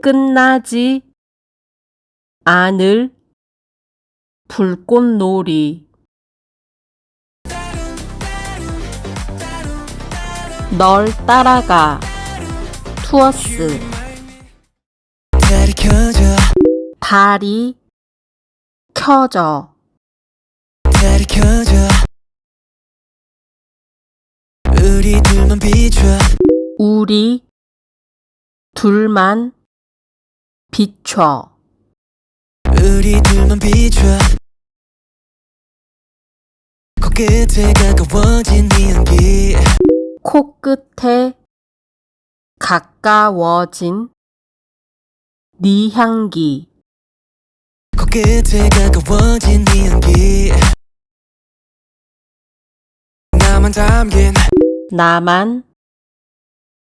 끝나지 않을 불꽃놀이. 널 따라가 투어스. 달이 켜져. 우리 둘만 비춰. 우리 둘만 비춰. 우리 둘만 비춰. 코끝에 가까워진 네 향기. 코끝에 가까워진 네 향기. 코끝에 가까워진 네 향기. 나만 담긴 나만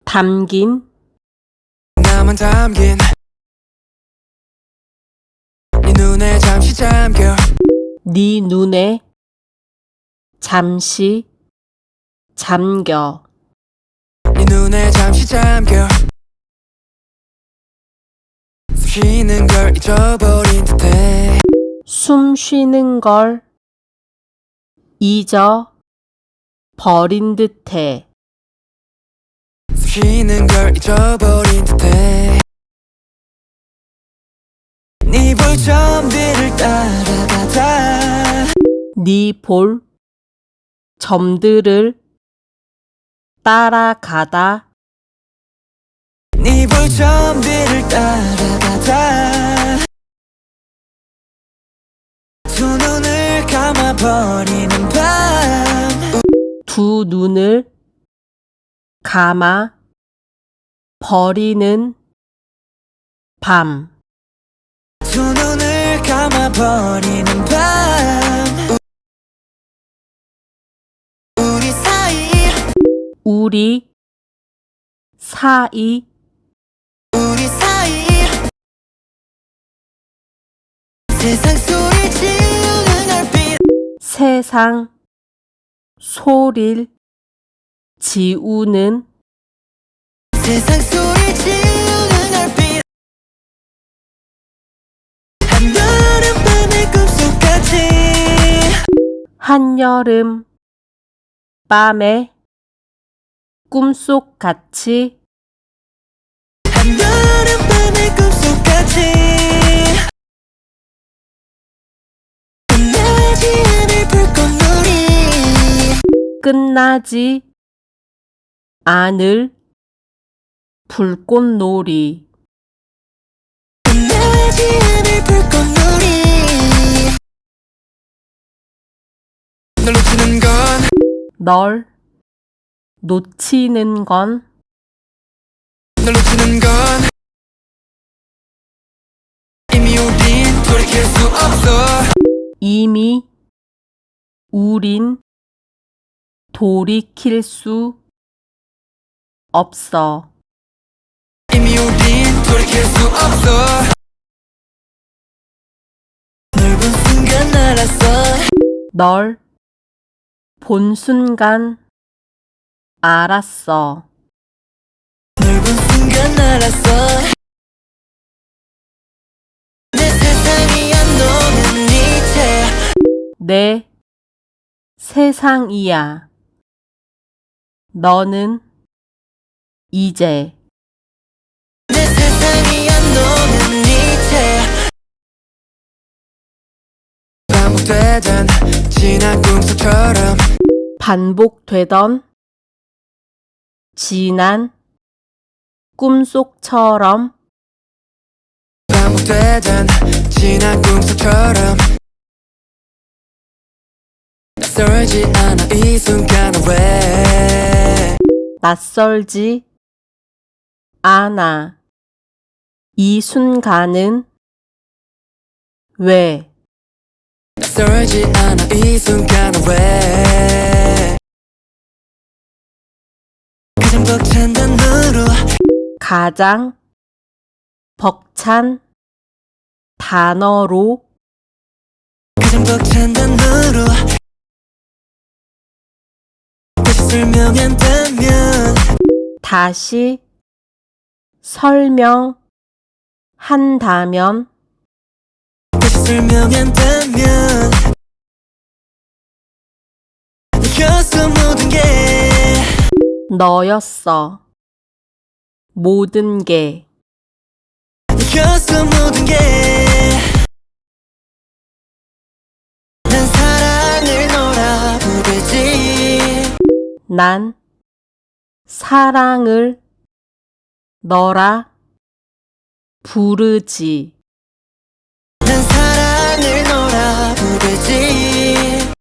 담긴 나만 담긴 네 눈에 잠시 잠겨. 네 눈에 잠시 잠겨. 네 눈에 잠시 잠겨. 쉬는 걸 잊어버린 듯해. 숨 쉬는 걸 잊어버린 듯해. 쉬는 걸 잊어버린 듯해. 네 볼점들을 따라가다. 네 볼 점들을 따라가다. 네 볼점들을 따라가다. 두 눈을 감아버리는 밤. 두 눈을 감아 버리는 밤. 두 눈을 감아버리는 밤. 우리 사이 우리 사이 우리 사이 세상 소리 지우는 얼빛. 세상 소리를 지우는 세상 소리 지우는 얼빛. 한여름 밤의 꿈속같이. 한여름 밤의 꿈속같이. 한여름 밤의 꿈속같이. 끝나지 않을 불꽃놀이. 끝나지 않을 불꽃놀이. 끝나지 않을 불꽃놀이. 널 놓치는 건 널 놓치는 건 널 놓치는 건 이미 우린 돌이킬 수 없어. 이미 우린 돌이킬 수 없어. 이미 우린 돌이킬 수 없어. 널 본 순간 알았어. 널 본 순간 알았어. 널 본 순간 알았어. 내 세상이야 너는 이제. 내 세상이야. 너는 이제. 내 세상이야 너는 이제. 반복되던 지난 꿈속처럼. 반복되던 지난 꿈속처럼. 반복되던 지난 꿈속처럼. 낯설지 않아 이 순간은 왜. 낯설지 않아 이 순간은 왜. 낯설지 않아 이 순간은 왜. 가장 벅찬 단어로. 가장 벅찬 단어로. 가장 벅찬 단어로. 다시 설명한다면. 다시 설명한다면 다시 설명한다면 너였어 모든 게 너였어. 모든 게 너였어 모든 게 난 사랑을 너라 부르지 난 사랑을 너라 부르지. 난 사랑을 너라 부르지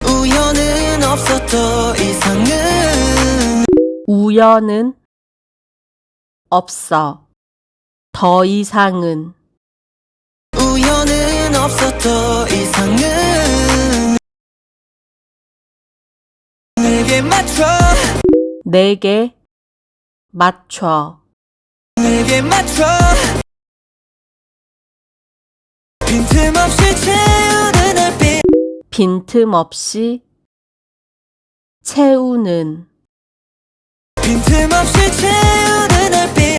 우연은 없어 더 이상은 우연은 없어. 더 이상은 우연은 없어 더 이상은 내게 맞춰 내게 맞춰. 내게 맞춰 빈틈없이 채우는 달빛 빈틈없이 채우는 빈틈없이 채우는 달빛